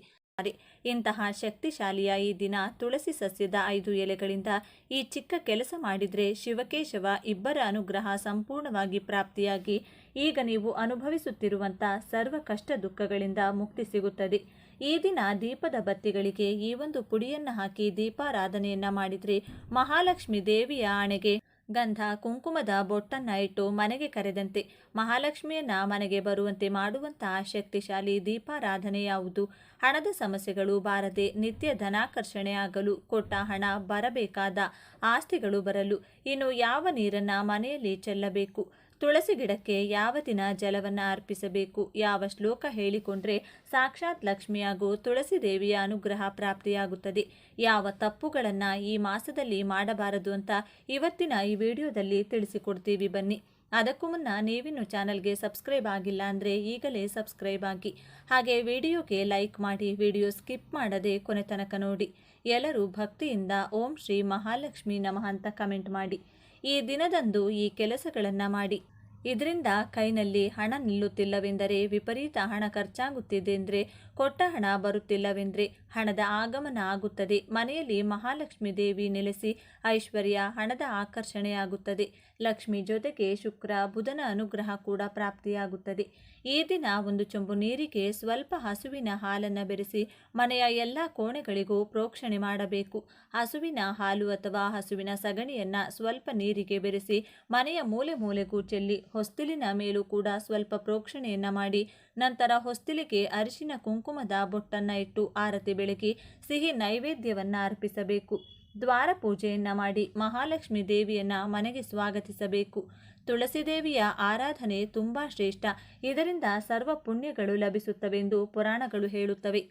ಇಂತಹ ಶಕ್ತಿಶಾಲಿಯ ಈ ದಿನ ತುಳಸಿ ಸಸ್ಯದ 5 ಎಲೆಗಳಿಂದ ಈ ಚಿಕ್ಕ ಕೆಲಸ ಮಾಡಿದರೆ ಶಿವಕೇಶವ ಇಬ್ಬರ ಅನುಗ್ರಹ ಸಂಪೂರ್ಣವಾಗಿ ಪ್ರಾಪ್ತಿಯಾಗಿ ಈಗ ನೀವು ಅನುಭವಿಸುತ್ತಿರುವಂಥ ಸರ್ವ ಕಷ್ಟ ದುಃಖಗಳಿಂದ ಮುಕ್ತಿ ಸಿಗುತ್ತದೆ. ಈ ದಿನ ದೀಪದ ಬತ್ತಿಗಳಿಗೆ ಈ ಒಂದು ಪುಡಿಯನ್ನು ಹಾಕಿ ದೀಪಾರಾಧನೆಯನ್ನು ಮಾಡಿದರೆ ಮಹಾಲಕ್ಷ್ಮಿ ದೇವಿಯ ಆಣೆಗೆ ಗಂಧ ಕುಂಕುಮದ ಬೊಟ್ಟನ್ನು ಇಟ್ಟು ಮನೆಗೆ ಕರೆದಂತೆ ಮಹಾಲಕ್ಷ್ಮಿಯನ್ನ ಮನೆಗೆ ಬರುವಂತೆ ಮಾಡುವಂತಹ ಶಕ್ತಿಶಾಲಿ ದೀಪಾರಾಧನೆ ಯಾವುದು? ಹಣದ ಸಮಸ್ಯೆಗಳು ಬಾರದೆ ನಿತ್ಯ ಧನಾಕರ್ಷಣೆ ಆಗಲು, ಕೊಟ್ಟ ಹಣ ಬರಬೇಕಾದ ಆಸ್ತಿಗಳು ಬರಲು ಇನ್ನು ಯಾವ ನೀರನ್ನು ಮನೆಯಲ್ಲಿ ಚೆಲ್ಲಬೇಕು? ತುಳಸಿ ಗಿಡಕ್ಕೆ ಯಾವ ದಿನ ಜಲವನ್ನು ಅರ್ಪಿಸಬೇಕು? ಯಾವ ಶ್ಲೋಕ ಹೇಳಿಕೊಂಡ್ರೆ ಸಾಕ್ಷಾತ್ ಲಕ್ಷ್ಮಿಯಾಗೂ ತುಳಸಿ ದೇವಿಯ ಅನುಗ್ರಹ ಪ್ರಾಪ್ತಿಯಾಗುತ್ತದೆ? ಯಾವ ತಪ್ಪುಗಳನ್ನು ಈ ಮಾಸದಲ್ಲಿ ಮಾಡಬಾರದು ಅಂತ ಇವತ್ತಿನ ಈ ವಿಡಿಯೋದಲ್ಲಿ ತಿಳಿಸಿಕೊಡ್ತೀವಿ. ಬನ್ನಿ. ಅದಕ್ಕೂ ಮುನ್ನ ನೀವಿನ್ನು ಚಾನಲ್ಗೆ ಸಬ್ಸ್ಕ್ರೈಬ್ ಆಗಿಲ್ಲ ಅಂದರೆ ಈಗಲೇ ಸಬ್ಸ್ಕ್ರೈಬ್ ಆಗಿ, ಹಾಗೆ ವಿಡಿಯೋಗೆ ಲೈಕ್ ಮಾಡಿ, ವಿಡಿಯೋ ಸ್ಕಿಪ್ ಮಾಡದೆ ಕೊನೆ ತನಕ ನೋಡಿ. ಎಲ್ಲರೂ ಭಕ್ತಿಯಿಂದ ಓಂ ಶ್ರೀ ಮಹಾಲಕ್ಷ್ಮಿ ನಮಃ ಅಂತ ಕಮೆಂಟ್ ಮಾಡಿ. ಈ ದಿನದಂದು ಈ ಕೆಲಸಗಳನ್ನು ಮಾಡಿ. ಇದರಿಂದ ಕೈನಲ್ಲಿ ಹಣ ನಿಲ್ಲುತ್ತಿಲ್ಲವೆಂದರೆ, ವಿಪರೀತ ಹಣ ಖರ್ಚಾಗುತ್ತಿದೆ ಅಂದರೆ, ಕೊಟ್ಟ ಹಣ ಬರುತ್ತಿಲ್ಲವೆಂದರೆ ಹಣದ ಆಗಮನ ಆಗುತ್ತದೆ. ಮನೆಯಲ್ಲಿ ಮಹಾಲಕ್ಷ್ಮಿ ದೇವಿ ನೆಲೆಸಿ ಐಶ್ವರ್ಯ, ಹಣದ ಆಕರ್ಷಣೆಯಾಗುತ್ತದೆ. ಲಕ್ಷ್ಮಿ ಜೊತೆಗೆ ಶುಕ್ರ, ಬುಧನ ಅನುಗ್ರಹ ಕೂಡ ಪ್ರಾಪ್ತಿಯಾಗುತ್ತದೆ. ಈ ದಿನ 1 ಚೊಂಬು ನೀರಿಗೆ ಸ್ವಲ್ಪ ಹಸುವಿನ ಹಾಲನ್ನು ಬೆರೆಸಿ ಮನೆಯ ಎಲ್ಲ ಕೋಣೆಗಳಿಗೂ ಪ್ರೋಕ್ಷಣೆ ಮಾಡಬೇಕು. ಹಸುವಿನ ಹಾಲು ಅಥವಾ ಹಸುವಿನ ಸಗಣಿಯನ್ನು ಸ್ವಲ್ಪ ನೀರಿಗೆ ಬೆರೆಸಿ ಮನೆಯ ಮೂಲೆ ಮೂಲೆಗೂ ಚೆಲ್ಲಿ ಹೊಸ್ತಿಲಿನ ಮೇಲೂ ಕೂಡ ಸ್ವಲ್ಪ ಪ್ರೋಕ್ಷಣೆಯನ್ನು ಮಾಡಿ, ನಂತರ ಹೊಸ್ತಿಲಿಗೆ ಅರಿಶಿನ ಕುಂಕುಮದ ಬೊಟ್ಟನ್ನು ಇಟ್ಟು ಆರತಿ ಬೆಳಗಿ ಸಿಹಿ ನೈವೇದ್ಯವನ್ನು ಅರ್ಪಿಸಬೇಕು. ದ್ವಾರ ಪೂಜೆಯನ್ನು ಮಾಡಿ ಮಹಾಲಕ್ಷ್ಮಿ ದೇವಿಯನ್ನ ಮನೆಗೆ ಸ್ವಾಗತಿಸಬೇಕು. ತುಳಸಿ ದೇವಿಯ ಆರಾಧನೆ ತುಂಬಾ ಶ್ರೇಷ್ಠ. ಇದರಿಂದ ಸರ್ವ ಪುಣ್ಯಗಳು ಲಭಿಸುತ್ತವೆಂದು ಪುರಾಣಗಳು ಹೇಳುತ್ತವೆ.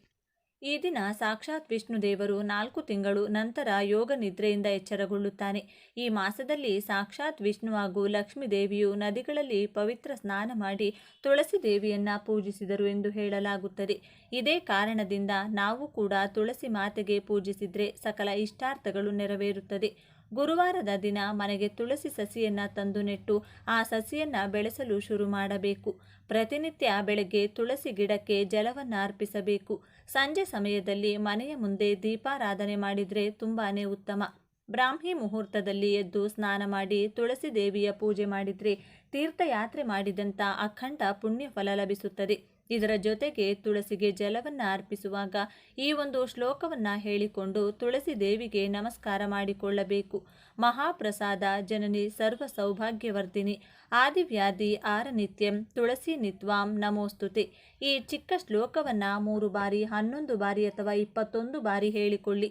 ಈ ದಿನ ಸಾಕ್ಷಾತ್ ವಿಷ್ಣುದೇವರು 4 ತಿಂಗಳು ನಂತರ ಯೋಗ ನಿದ್ರೆಯಿಂದ ಎಚ್ಚರಗೊಳ್ಳುತ್ತಾನೆ. ಈ ಮಾಸದಲ್ಲಿ ಸಾಕ್ಷಾತ್ ವಿಷ್ಣು ಹಾಗೂ ಲಕ್ಷ್ಮೀ ದೇವಿಯು ನದಿಗಳಲ್ಲಿ ಪವಿತ್ರ ಸ್ನಾನ ಮಾಡಿ ತುಳಸಿ ದೇವಿಯನ್ನ ಪೂಜಿಸಿದರು ಎಂದು ಹೇಳಲಾಗುತ್ತದೆ. ಇದೇ ಕಾರಣದಿಂದ ನಾವು ಕೂಡ ತುಳಸಿ ಮಾತೆಗೆ ಪೂಜಿಸಿದ್ರೆ ಸಕಲ ಇಷ್ಟಾರ್ಥಗಳು ನೆರವೇರುತ್ತದೆ. ಗುರುವಾರದ ದಿನ ಮನೆಗೆ ತುಳಸಿ ಸಸಿಯನ್ನ ತಂದು ನೆಟ್ಟು ಆ ಸಸಿಯನ್ನ ಬೆಳೆಸಲು ಶುರು ಮಾಡಬೇಕು. ಪ್ರತಿನಿತ್ಯ ಬೆಳಗ್ಗೆ ತುಳಸಿ ಗಿಡಕ್ಕೆ ಜಲವನ್ನ ಅರ್ಪಿಸಬೇಕು. ಸಂಜೆ ಸಮಯದಲ್ಲಿ ಮನೆಯ ಮುಂದೆ ದೀಪಾರಾಧನೆ ಮಾಡಿದರೆ ತುಂಬಾನೇ ಉತ್ತಮ. ಬ್ರಾಹ್ಮಿ ಮುಹೂರ್ತದಲ್ಲಿ ಎದ್ದು ಸ್ನಾನ ಮಾಡಿ ತುಳಸಿ ದೇವಿಯ ಪೂಜೆ ಮಾಡಿದರೆ ತೀರ್ಥಯಾತ್ರೆ ಮಾಡಿದಂಥ ಅಖಂಡ ಪುಣ್ಯ ಫಲ ಲಭಿಸುತ್ತದೆ. ಇದರ ಜೊತೆಗೆ ತುಳಸಿಗೆ ಜಲವನ್ನು ಅರ್ಪಿಸುವಾಗ ಈ ಒಂದು ಶ್ಲೋಕವನ್ನು ಹೇಳಿಕೊಂಡು ತುಳಸಿ ದೇವಿಗೆ ನಮಸ್ಕಾರ ಮಾಡಿಕೊಳ್ಳಬೇಕು. ಮಹಾಪ್ರಸಾದ ಜನನಿ ಸರ್ವ ಸೌಭಾಗ್ಯವರ್ಧಿನಿ ಆದಿವ್ಯಾಧಿ ಆರನಿತ್ಯಂ ತುಳಸಿ ನಿತ್ವಾಂ ನಮೋಸ್ತುತೆ. ಈ ಚಿಕ್ಕ ಶ್ಲೋಕವನ್ನು 3 ಬಾರಿ, 11 ಬಾರಿ ಅಥವಾ 21 ಬಾರಿ ಹೇಳಿಕೊಳ್ಳಿ.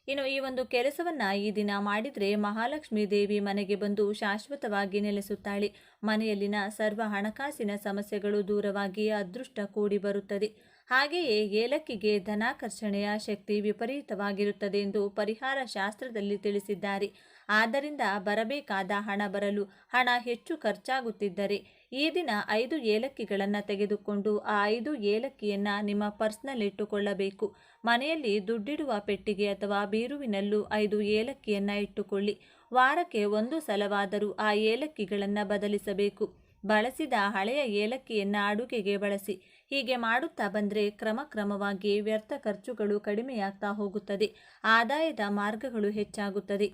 ಇನ್ನು ಈ ಒಂದು ಕೆಲಸವನ್ನು ಈ ದಿನ ಮಾಡಿದರೆ ಮಹಾಲಕ್ಷ್ಮೀ ದೇವಿ ಮನೆಗೆ ಬಂದು ಶಾಶ್ವತವಾಗಿ ನೆಲೆಸುತ್ತಾಳೆ. ಮನೆಯಲ್ಲಿನ ಸರ್ವ ಹಣಕಾಸಿನ ಸಮಸ್ಯೆಗಳು ದೂರವಾಗಿ ಅದೃಷ್ಟ ಕೂಡಿ ಬರುತ್ತದೆ. ಹಾಗೆಯೇ ಏಲಕ್ಕಿಗೆ ಧನಾಕರ್ಷಣೆಯ ಶಕ್ತಿ ವಿಪರೀತವಾಗಿರುತ್ತದೆ ಎಂದು ಪರಿಹಾರ ಶಾಸ್ತ್ರದಲ್ಲಿ ತಿಳಿಸಿದ್ದಾರೆ. ಆದ್ದರಿಂದ ಬರಬೇಕಾದ ಹಣ ಬರಲು ಹಣ ಹೆಚ್ಚು ಖರ್ಚಾಗುತ್ತಿದ್ದರೆ ಈ ದಿನ 5 ಏಲಕ್ಕಿಗಳನ್ನು ತೆಗೆದುಕೊಂಡು ಆ 5 ಏಲಕ್ಕಿಯನ್ನು ನಿಮ್ಮ ಪರ್ಸ್ನಲ್ಲಿಟ್ಟುಕೊಳ್ಳಬೇಕು. ಮನೆಯಲ್ಲಿ ದುಡ್ಡಿಡುವ ಪೆಟ್ಟಿಗೆ ಅಥವಾ ಬೀರುವಿನಲ್ಲೂ 5 ಏಲಕ್ಕಿಯನ್ನು ಇಟ್ಟುಕೊಳ್ಳಿ. ವಾರಕ್ಕೆ 1 ಸಲವಾದರೂ ಆ ಏಲಕ್ಕಿಗಳನ್ನು ಬದಲಿಸಬೇಕು. ಬಳಸಿದ ಹಳೆಯ ಏಲಕ್ಕಿಯನ್ನು ಅಡುಗೆಗೆ ಬಳಸಿ. ಹೀಗೆ ಮಾಡುತ್ತಾ ಬಂದರೆ ಕ್ರಮಕ್ರಮವಾಗಿ ವ್ಯರ್ಥ ಖರ್ಚುಗಳು ಕಡಿಮೆಯಾಗ್ತಾ ಹೋಗುತ್ತದೆ. ಆದಾಯದ ಮಾರ್ಗಗಳು ಹೆಚ್ಚಾಗುತ್ತದೆ.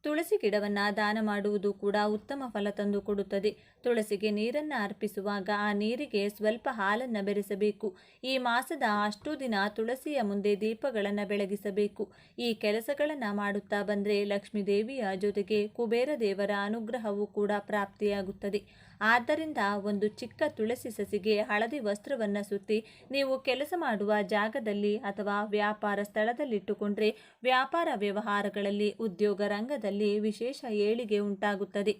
ತುಳಸಿ ಗಿಡವನ್ನು ದಾನ ಮಾಡುವುದು ಕೂಡ ಉತ್ತಮ ಫಲ ತಂದು ಕೊಡುತ್ತದೆ. ತುಳಸಿಗೆ ನೀರನ್ನು ಅರ್ಪಿಸುವಾಗ ಆ ನೀರಿಗೆ ಸ್ವಲ್ಪ ಹಾಲನ್ನು ಬೆರೆಸಬೇಕು. ಈ ಮಾಸದ ಅಷ್ಟೂ ದಿನ ತುಳಸಿಯ ಮುಂದೆ ದೀಪಗಳನ್ನು ಬೆಳಗಿಸಬೇಕು. ಈ ಕೆಲಸಗಳನ್ನು ಮಾಡುತ್ತಾ ಬಂದರೆ ಲಕ್ಷ್ಮೀ ದೇವಿಯ ಜೊತೆಗೆ ಕುಬೇರ ದೇವರ ಅನುಗ್ರಹವೂ ಕೂಡ ಪ್ರಾಪ್ತಿಯಾಗುತ್ತದೆ. ಆದ್ದರಿಂದ ಒಂದು ಚಿಕ್ಕ ತುಳಸಿ ಸಸಿಗೆ ಹಳದಿ ವಸ್ತ್ರವನ್ನು ಸುತ್ತಿ ನೀವು ಕೆಲಸ ಮಾಡುವ ಜಾಗದಲ್ಲಿ ಅಥವಾ ವ್ಯಾಪಾರ ಸ್ಥಳದಲ್ಲಿಟ್ಟುಕೊಂಡ್ರೆ ವ್ಯಾಪಾರ ವ್ಯವಹಾರಗಳಲ್ಲಿ, ಉದ್ಯೋಗ ರಂಗದಲ್ಲಿ ವಿಶೇಷ ಏಳಿಗೆ ಉಂಟಾಗುತ್ತದೆ.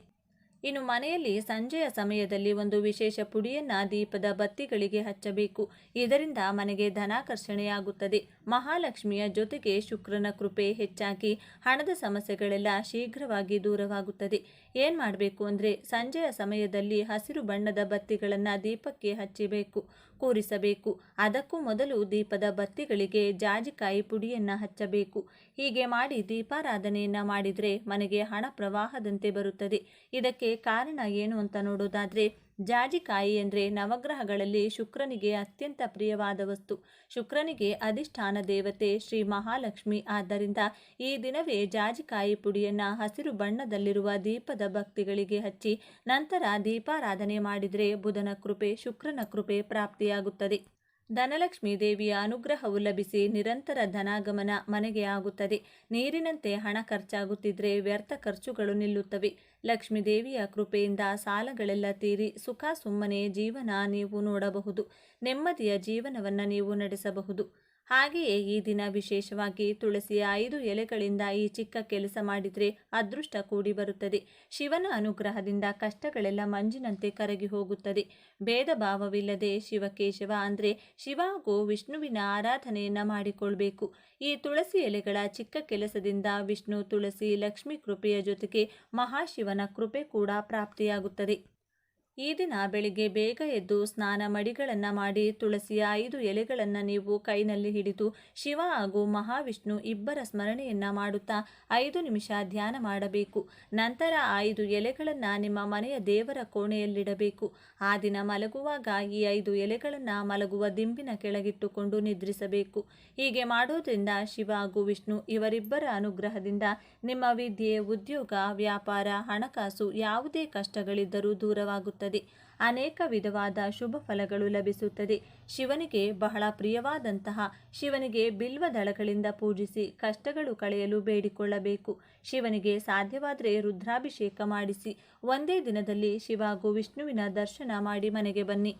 ಇನ್ನು ಮನೆಯಲ್ಲಿ ಸಂಜೆಯ ಸಮಯದಲ್ಲಿ ಒಂದು ವಿಶೇಷ ಪುಡಿಯನ್ನು ದೀಪದ ಬತ್ತಿಗಳಿಗೆ ಹಚ್ಚಬೇಕು. ಇದರಿಂದ ಮನೆಗೆ ಧನಾಕರ್ಷಣೆಯಾಗುತ್ತದೆ. ಮಹಾಲಕ್ಷ್ಮಿಯ ಜೊತೆಗೆ ಶುಕ್ರನ ಕೃಪೆ ಹೆಚ್ಚಾಗಿ ಹಣದ ಸಮಸ್ಯೆಗಳೆಲ್ಲ ಶೀಘ್ರವಾಗಿ ದೂರವಾಗುತ್ತದೆ. ಏನು ಮಾಡಬೇಕು ಅಂದರೆ ಸಂಜೆಯ ಸಮಯದಲ್ಲಿ ಹಸಿರು ಬಣ್ಣದ ಬತ್ತಿಗಳನ್ನು ದೀಪಕ್ಕೆ ಹಚ್ಚಬೇಕು, ಕೂರಿಸಬೇಕು. ಅದಕ್ಕೂ ಮೊದಲು ದೀಪದ ಬತ್ತಿಗಳಿಗೆ ಜಾಜಿಕಾಯಿ ಪುಡಿಯನ್ನು ಹಚ್ಚಬೇಕು. ಹೀಗೆ ಮಾಡಿ ದೀಪಾರಾಧನೆಯನ್ನು ಮಾಡಿದರೆ ಮನೆಗೆ ಹಣ ಪ್ರವಾಹದಂತೆ ಬರುತ್ತದೆ. ಇದಕ್ಕೆ ಕಾರಣ ಏನು ಅಂತ ನೋಡೋದಾದರೆ, ಜಾಜಿಕಾಯಿ ಅಂದರೆ ನವಗ್ರಹಗಳಲ್ಲಿ ಶುಕ್ರನಿಗೆ ಅತ್ಯಂತ ಪ್ರಿಯವಾದ ವಸ್ತು. ಶುಕ್ರನಿಗೆ ಅಧಿಷ್ಠಾನ ದೇವತೆ ಶ್ರೀ ಮಹಾಲಕ್ಷ್ಮಿ. ಆದ್ದರಿಂದ ಈ ದಿನವೇ ಜಾಜಿಕಾಯಿ ಪುಡಿಯನ್ನು ಹಸಿರು ಬಣ್ಣದಲ್ಲಿರುವ ದೀಪದ ಬತ್ತಿಗಳಿಗೆ ಹಚ್ಚಿ ನಂತರ ದೀಪಾರಾಧನೆ ಮಾಡಿದರೆ ಬುಧನ ಕೃಪೆ, ಶುಕ್ರನ ಕೃಪೆ ಪ್ರಾಪ್ತಿಯಾಗುತ್ತದೆ. ಧನಲಕ್ಷ್ಮೀ ದೇವಿಯ ಅನುಗ್ರಹವು ಲಭಿಸಿ ನಿರಂತರ ಧನಾಗಮನ ಮನೆಗೆ ಆಗುತ್ತದೆ. ನೀರಿನಂತೆ ಹಣ ಖರ್ಚಾಗುತ್ತಿದ್ರೆ ವ್ಯರ್ಥ ಖರ್ಚುಗಳು ನಿಲ್ಲುತ್ತವೆ. ಲಕ್ಷ್ಮೀ ದೇವಿಯ ಕೃಪೆಯಿಂದ ಸಾಲಗಳೆಲ್ಲ ತೀರಿ ಸುಖ ಸುಮ್ಮನೆ ಜೀವನ ನೀವು ನೋಡಬಹುದು. ನೆಮ್ಮದಿಯ ಜೀವನವನ್ನು ನೀವು ನಡೆಸಬಹುದು. ಹಾಗೆಯೇ ಈ ದಿನ ವಿಶೇಷವಾಗಿ ತುಳಸಿಯ 5 ಎಲೆಗಳಿಂದ ಈ ಚಿಕ್ಕ ಕೆಲಸ ಮಾಡಿದರೆ ಅದೃಷ್ಟ ಕೂಡಿ ಬರುತ್ತದೆ. ಶಿವನ ಅನುಗ್ರಹದಿಂದ ಕಷ್ಟಗಳೆಲ್ಲ ಮಂಜಿನಂತೆ ಕರಗಿ ಹೋಗುತ್ತದೆ. ಭೇದ ಭಾವವಿಲ್ಲದೆ ಶಿವಕೇಶವ ಅಂದರೆ ಶಿವ ಹಾಗೂ ವಿಷ್ಣುವಿನ ಆರಾಧನೆಯನ್ನು ಮಾಡಿಕೊಳ್ಬೇಕು. ಈ ತುಳಸಿ ಎಲೆಗಳ ಚಿಕ್ಕ ಕೆಲಸದಿಂದ ವಿಷ್ಣು, ತುಳಸಿ, ಲಕ್ಷ್ಮೀ ಕೃಪೆಯ ಜೊತೆಗೆ ಮಹಾಶಿವನ ಕೃಪೆ ಕೂಡ ಪ್ರಾಪ್ತಿಯಾಗುತ್ತದೆ. ಈ ದಿನ ಬೆಳಿಗ್ಗೆ ಬೇಗ ಎದ್ದು ಸ್ನಾನ ಮಡಿಗಳನ್ನು ಮಾಡಿ ತುಳಸಿಯ 5 ಎಲೆಗಳನ್ನು ನೀವು ಕೈನಲ್ಲಿ ಹಿಡಿದು ಶಿವ ಹಾಗೂ ಮಹಾವಿಷ್ಣು ಇಬ್ಬರ ಸ್ಮರಣೆಯನ್ನು ಮಾಡುತ್ತಾ 5 ನಿಮಿಷ ಧ್ಯಾನ ಮಾಡಬೇಕು. ನಂತರ 5 ಎಲೆಗಳನ್ನು ನಿಮ್ಮ ಮನೆಯ ದೇವರ ಕೋಣೆಯಲ್ಲಿಡಬೇಕು. ಆ ದಿನ ಮಲಗುವಾಗ ಈ 5 ಎಲೆಗಳನ್ನು ಮಲಗುವ ದಿಂಬಿನ ಕೆಳಗಿಟ್ಟುಕೊಂಡು ನಿದ್ರಿಸಬೇಕು. ಹೀಗೆ ಮಾಡೋದ್ರಿಂದ ಶಿವ ಹಾಗೂ ವಿಷ್ಣು ಇವರಿಬ್ಬರ ಅನುಗ್ರಹದಿಂದ ನಿಮ್ಮ ವಿದ್ಯೆ, ಉದ್ಯೋಗ, ವ್ಯಾಪಾರ, ಹಣಕಾಸು ಯಾವುದೇ ಕಷ್ಟಗಳಿದ್ದರೂ ದೂರವಾಗುತ್ತದೆ. ಅನೇಕ ವಿಧವಾದ ಶುಭ ಫಲಗಳು ಲಭಿಸುತ್ತದೆ. ಶಿವನಿಗೆ ಬಹಳ ಪ್ರಿಯವಾದಂತಹ ಶಿವನಿಗೆ ಬಿಲ್ವ ದಳಗಳಿಂದ ಪೂಜಿಸಿ ಕಷ್ಟಗಳು ಕಳೆಯಲು ಬೇಡಿಕೊಳ್ಳಬೇಕು. ಶಿವನಿಗೆ ಸಾಧ್ಯವಾದರೆ ರುದ್ರಾಭಿಷೇಕ ಮಾಡಿಸಿ ಒಂದೇ ದಿನದಲ್ಲಿ ಶಿವ ಹಾಗೂ ವಿಷ್ಣುವಿನ ದರ್ಶನ ಮಾಡಿ ಮನೆಗೆ ಬನ್ನಿ.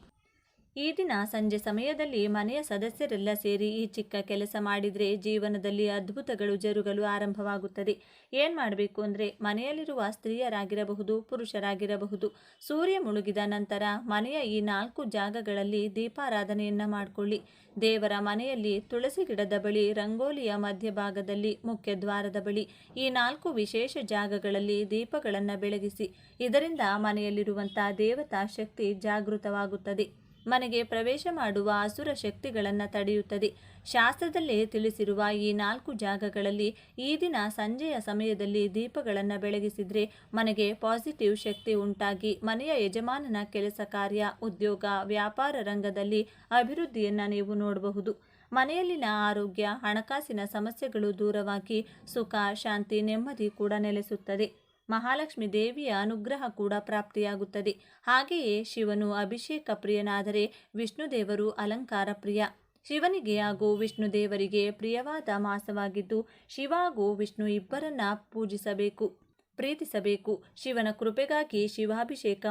ಈ ದಿನ ಸಂಜೆ ಸಮಯದಲ್ಲಿ ಮನೆಯ ಸದಸ್ಯರೆಲ್ಲ ಸೇರಿ ಈ ಚಿಕ್ಕ ಕೆಲಸ ಮಾಡಿದರೆ ಜೀವನದಲ್ಲಿ ಅದ್ಭುತಗಳು ಜರುಗಲು ಆರಂಭವಾಗುತ್ತದೆ. ಏನು ಮಾಡಬೇಕು ಅಂದರೆ, ಮನೆಯಲ್ಲಿರುವ ಸ್ತ್ರೀಯರಾಗಿರಬಹುದು, ಪುರುಷರಾಗಿರಬಹುದು, ಸೂರ್ಯ ಮುಳುಗಿದ ನಂತರ ಮನೆಯ ಈ 4 ಜಾಗಗಳಲ್ಲಿ ದೀಪಾರಾಧನೆಯನ್ನು ಮಾಡಿಕೊಳ್ಳಿ. ದೇವರ ಮನೆಯಲ್ಲಿ ತುಳಸಿ ಗಿಡದ ಬಳಿ, ರಂಗೋಲಿಯ ಮಧ್ಯಭಾಗದಲ್ಲಿ, ಮುಖ್ಯ ದ್ವಾರದ ಬಳಿ ಈ 4 ವಿಶೇಷ ಜಾಗಗಳಲ್ಲಿ ದೀಪಗಳನ್ನು ಬೆಳಗಿಸಿ. ಇದರಿಂದ ಮನೆಯಲ್ಲಿರುವಂಥ ದೇವತಾ ಶಕ್ತಿ ಜಾಗೃತವಾಗುತ್ತದೆ. ಮನೆಗೆ ಪ್ರವೇಶ ಮಾಡುವ ಅಸುರ ಶಕ್ತಿಗಳನ್ನು ತಡೆಯುತ್ತದೆ. ಶಾಸ್ತ್ರದಲ್ಲೇ ತಿಳಿಸಿರುವ ಈ 4 ಜಾಗಗಳಲ್ಲಿ ಈ ದಿನ ಸಂಜೆಯ ಸಮಯದಲ್ಲಿ ದೀಪಗಳನ್ನು ಬೆಳಗಿಸಿದರೆ ಮನೆಗೆ ಪಾಸಿಟಿವ್ ಶಕ್ತಿ ಉಂಟಾಗಿ ಮನೆಯ ಯಜಮಾನನ ಕೆಲಸ ಕಾರ್ಯ, ಉದ್ಯೋಗ, ವ್ಯಾಪಾರ ರಂಗದಲ್ಲಿ ಅಭಿವೃದ್ಧಿಯನ್ನು ನೀವು ನೋಡಬಹುದು. ಮನೆಯಲ್ಲಿನ ಆರೋಗ್ಯ, ಹಣಕಾಸಿನ ಸಮಸ್ಯೆಗಳು ದೂರವಾಗಿ ಸುಖ, ಶಾಂತಿ, ನೆಮ್ಮದಿ ಕೂಡ ನೆಲೆಸುತ್ತದೆ. ಮಹಾಲಕ್ಷ್ಮಿ ದೇವಿಯ ಅನುಗ್ರಹ ಕೂಡ ಪ್ರಾಪ್ತಿಯಾಗುತ್ತದೆ. ಹಾಗೆಯೇ ಶಿವನು ಅಭಿಷೇಕ ಪ್ರಿಯನಾದರೆ ವಿಷ್ಣುದೇವರು ಅಲಂಕಾರ ಪ್ರಿಯ. ಶಿವನಿಗೆ ಹಾಗೂ ವಿಷ್ಣುದೇವರಿಗೆ ಪ್ರಿಯವಾದ ಮಾಸವಾಗಿದ್ದು, ಶಿವ ಹಾಗೂ ವಿಷ್ಣು ಇಬ್ಬರನ್ನ ಪೂಜಿಸಬೇಕು, ಪ್ರೀತಿಸಬೇಕು. ಶಿವನ ಕೃಪೆಗಾಗಿ ಶಿವಾಭಿಷೇಕ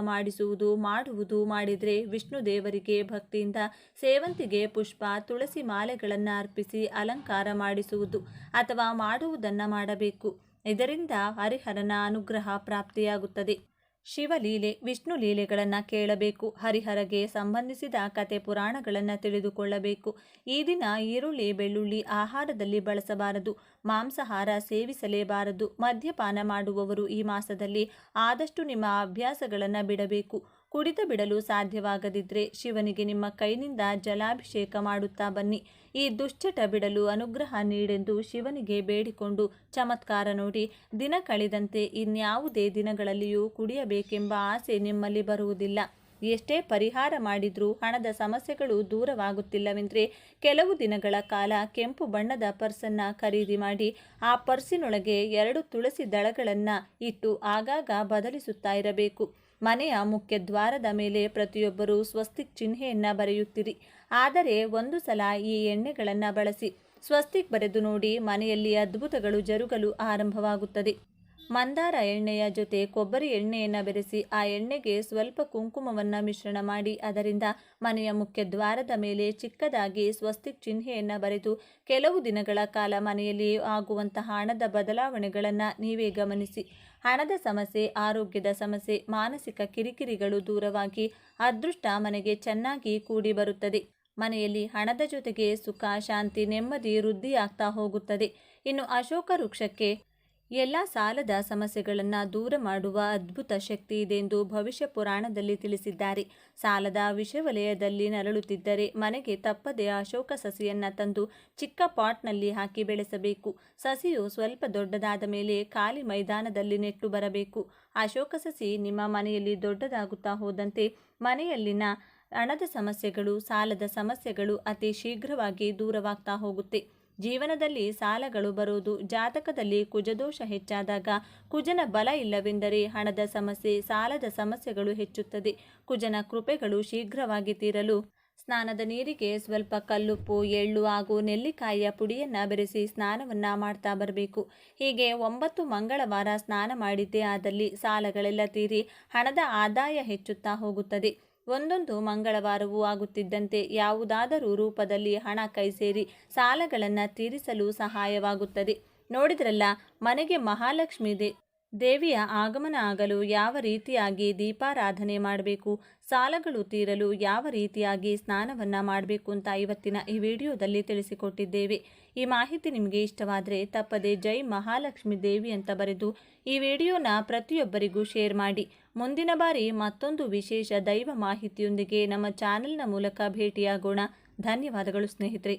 ಮಾಡಿದರೆ ವಿಷ್ಣುದೇವರಿಗೆ ಭಕ್ತಿಯಿಂದ ಸೇವಂತಿಗೆ ಪುಷ್ಪ, ತುಳಸಿ ಮಾಲೆಗಳನ್ನು ಅರ್ಪಿಸಿ ಅಲಂಕಾರ ಮಾಡಿಸುವುದು ಅಥವಾ ಮಾಡುವುದನ್ನು ಮಾಡಬೇಕು. ಇದರಿಂದ ಹರಿಹರನ ಅನುಗ್ರಹ ಪ್ರಾಪ್ತಿಯಾಗುತ್ತದೆ. ಶಿವಲೀಲೆ, ವಿಷ್ಣು ಲೀಲೆಗಳನ್ನು ಕೇಳಬೇಕು. ಹರಿಹರಗೆ ಸಂಬಂಧಿಸಿದ ಕತೆ ಪುರಾಣಗಳನ್ನು ತಿಳಿದುಕೊಳ್ಳಬೇಕು. ಈ ದಿನ ಈರುಳ್ಳಿ, ಬೆಳ್ಳುಳ್ಳಿ ಆಹಾರದಲ್ಲಿ ಬಳಸಬಾರದು. ಮಾಂಸಾಹಾರ ಸೇವಿಸಲೇಬಾರದು. ಮದ್ಯಪಾನ ಮಾಡುವವರು ಈ ಮಾಸದಲ್ಲಿ ಆದಷ್ಟು ನಿಮ್ಮ ಅಭ್ಯಾಸಗಳನ್ನು ಬಿಡಬೇಕು. ಕುಡಿತ ಬಿಡಲು ಸಾಧ್ಯವಾಗದಿದ್ದರೆ ಶಿವನಿಗೆ ನಿಮ್ಮ ಕೈನಿಂದ ಜಲಾಭಿಷೇಕ ಮಾಡುತ್ತಾ ಬನ್ನಿ. ಈ ದುಶ್ಚಟ ಬಿಡಲು ಅನುಗ್ರಹ ನೀಡೆಂದು ಶಿವನಿಗೆ ಬೇಡಿಕೊಂಡು ಚಮತ್ಕಾರ ನೋಡಿ. ದಿನ ಕಳೆದಂತೆ ಇನ್ಯಾವುದೇ ದಿನಗಳಲ್ಲಿಯೂ ಕುಡಿಯಬೇಕೆಂಬ ಆಸೆ ನಿಮ್ಮಲ್ಲಿ ಬರುವುದಿಲ್ಲ. ಎಷ್ಟೇ ಪರಿಹಾರ ಮಾಡಿದರೂ ಹಣದ ಸಮಸ್ಯೆಗಳು ದೂರವಾಗುತ್ತಿಲ್ಲವೆಂದರೆ ಕೆಲವು ದಿನಗಳ ಕಾಲ ಕೆಂಪು ಬಣ್ಣದ ಪರ್ಸನ್ನು ಖರೀದಿ ಮಾಡಿ ಆ ಪರ್ಸಿನೊಳಗೆ 2 ತುಳಸಿ ದಳಗಳನ್ನು ಇಟ್ಟು ಆಗಾಗ ಬದಲಿಸುತ್ತಾ ಇರಬೇಕು. ಮನೆಯ ಮುಖ್ಯ ದ್ವಾರದ ಮೇಲೆ ಪ್ರತಿಯೊಬ್ಬರೂ ಸ್ವಸ್ತಿಕ್ ಚಿಹ್ನೆಯನ್ನು ಬರೆಯುತ್ತಿರಿ. ಆದರೆ ಒಂದು ಸಲ ಈ ಎಣ್ಣೆಗಳನ್ನು ಬಳಸಿ ಸ್ವಸ್ತಿಕ್ ಬರೆದು ನೋಡಿ. ಮನೆಯಲ್ಲಿ ಅದ್ಭುತಗಳು ಜರುಗಲು ಆರಂಭವಾಗುತ್ತದೆ. ಮಂದಾರ ಎಣ್ಣೆಯ ಜೊತೆ ಕೊಬ್ಬರಿ ಎಣ್ಣೆಯನ್ನು ಬೆರೆಸಿ ಆ ಎಣ್ಣೆಗೆ ಸ್ವಲ್ಪ ಕುಂಕುಮವನ್ನು ಮಿಶ್ರಣ ಮಾಡಿ ಅದರಿಂದ ಮನೆಯ ಮುಖ್ಯ ದ್ವಾರದ ಮೇಲೆ ಚಿಕ್ಕದಾಗಿ ಸ್ವಸ್ತಿಕ್ ಚಿಹ್ನೆಯನ್ನು ಬರೆದು ಕೆಲವು ದಿನಗಳ ಕಾಲ ಮನೆಯಲ್ಲಿ ಆಗುವಂತಹ ಹಣದ ಬದಲಾವಣೆಗಳನ್ನು ನೀವೇ ಗಮನಿಸಿ. ಹಣದ ಸಮಸ್ಯೆ, ಆರೋಗ್ಯದ ಸಮಸ್ಯೆ, ಮಾನಸಿಕ ಕಿರಿಕಿರಿಗಳು ದೂರವಾಗಿ ಅದೃಷ್ಟ ಮನೆಗೆ ಚೆನ್ನಾಗಿ ಕೂಡಿ ಬರುತ್ತದೆ. ಮನೆಯಲ್ಲಿ ಹಣದ ಜೊತೆಗೆ ಸುಖ, ಶಾಂತಿ, ನೆಮ್ಮದಿ ವೃದ್ಧಿಯಾಗ್ತಾ ಹೋಗುತ್ತದೆ. ಇನ್ನು ಅಶೋಕ ವೃಕ್ಷಕ್ಕೆ ಎಲ್ಲ ಸಾಲದ ಸಮಸ್ಯೆಗಳನ್ನು ದೂರ ಮಾಡುವ ಅದ್ಭುತ ಶಕ್ತಿ ಇದೆ ಎಂದು ಭವಿಷ್ಯ ಪುರಾಣದಲ್ಲಿ ತಿಳಿಸಿದ್ದಾರೆ. ಸಾಲದ ವಿಷವಲಯದಲ್ಲಿ ನರಳುತ್ತಿದ್ದರೆ ಮನೆಗೆ ತಪ್ಪದೆ ಅಶೋಕ ಸಸಿಯನ್ನು ತಂದು ಚಿಕ್ಕ ಪಾಟ್ನಲ್ಲಿ ಹಾಕಿ ಬೆಳೆಸಬೇಕು. ಸಸಿಯು ಸ್ವಲ್ಪ ದೊಡ್ಡದಾದ ಮೇಲೆ ಖಾಲಿ ಮೈದಾನದಲ್ಲಿ ನೆಟ್ಟು ಬರಬೇಕು. ಅಶೋಕ ಸಸಿ ನಿಮ್ಮ ಮನೆಯಲ್ಲಿ ದೊಡ್ಡದಾಗುತ್ತಾ ಹೋದಂತೆ ಮನೆಯಲ್ಲಿನ ಹಣದ ಸಮಸ್ಯೆಗಳು, ಸಾಲದ ಸಮಸ್ಯೆಗಳು ಅತಿ ಶೀಘ್ರವಾಗಿ ದೂರವಾಗ್ತಾ ಹೋಗುತ್ತೆ. ಜೀವನದಲ್ಲಿ ಸಾಲಗಳು ಬರುವುದು, ಜಾತಕದಲ್ಲಿ ಕುಜದೋಷ ಹೆಚ್ಚಾದಾಗ, ಕುಜನ ಬಲ ಇಲ್ಲವೆಂದರೆ ಹಣದ ಸಮಸ್ಯೆ, ಸಾಲದ ಸಮಸ್ಯೆಗಳು ಹೆಚ್ಚುತ್ತದೆ. ಕುಜನ ಕೃಪೆಗಳು ಶೀಘ್ರವಾಗಿ ತೀರಲು ಸ್ನಾನದ ನೀರಿಗೆ ಸ್ವಲ್ಪ ಕಲ್ಲುಪ್ಪು, ಎಳ್ಳು ಹಾಗೂ ನೆಲ್ಲಿಕಾಯಿಯ ಪುಡಿಯನ್ನು ಬೆರೆಸಿ ಸ್ನಾನವನ್ನು ಮಾಡ್ತಾ ಬರಬೇಕು. ಹೀಗೆ 9 ಮಂಗಳವಾರ ಸ್ನಾನ ಮಾಡಿದ್ದೇ ಆದಲ್ಲಿ ಸಾಲಗಳೆಲ್ಲ ತೀರಿ ಹಣದ ಆದಾಯ ಹೆಚ್ಚುತ್ತಾ ಹೋಗುತ್ತದೆ. ಒಂದೊಂದು ಮಂಗಳವಾರವೂ ಆಗುತ್ತಿದ್ದಂತೆ ಯಾವುದಾದರೂ ರೂಪದಲ್ಲಿ ಹಣ ಕೈ ಸೇರಿ ಸಾಲಗಳನ್ನು ತೀರಿಸಲು ಸಹಾಯವಾಗುತ್ತದೆ. ನೋಡಿದ್ರಲ್ಲ, ಮನೆಗೆ ಮಹಾಲಕ್ಷ್ಮಿ ದೇವಿಯ ಆಗಮನ ಆಗಲು ಯಾವ ರೀತಿಯಾಗಿ ದೀಪಾರಾಧನೆ ಮಾಡಬೇಕು, ಸಾಲಗಳು ತೀರಲು ಯಾವ ರೀತಿಯಾಗಿ ಸ್ನಾನವನ್ನು ಮಾಡಬೇಕು ಅಂತ ಇವತ್ತಿನ ಈ ವಿಡಿಯೋದಲ್ಲಿ ತಿಳಿಸಿಕೊಟ್ಟಿದ್ದೇವೆ. ಈ ಮಾಹಿತಿ ನಿಮಗೆ ಇಷ್ಟವಾದರೆ ತಪ್ಪದೆ ಜೈ ಮಹಾಲಕ್ಷ್ಮಿ ದೇವಿ ಅಂತ ಬರೆದು ಈ ವಿಡಿಯೋನ ಪ್ರತಿಯೊಬ್ಬರಿಗೂ ಶೇರ್ ಮಾಡಿ. ಮುಂದಿನ ಬಾರಿ ಮತ್ತೊಂದು ವಿಶೇಷ ದೈವ ಮಾಹಿತಿಯೊಂದಿಗೆ ನಮ್ಮ ಚಾನೆಲ್ನ ಮೂಲಕ ಭೇಟಿಯಾಗೋಣ. ಧನ್ಯವಾದಗಳು ಸ್ನೇಹಿತರೆ.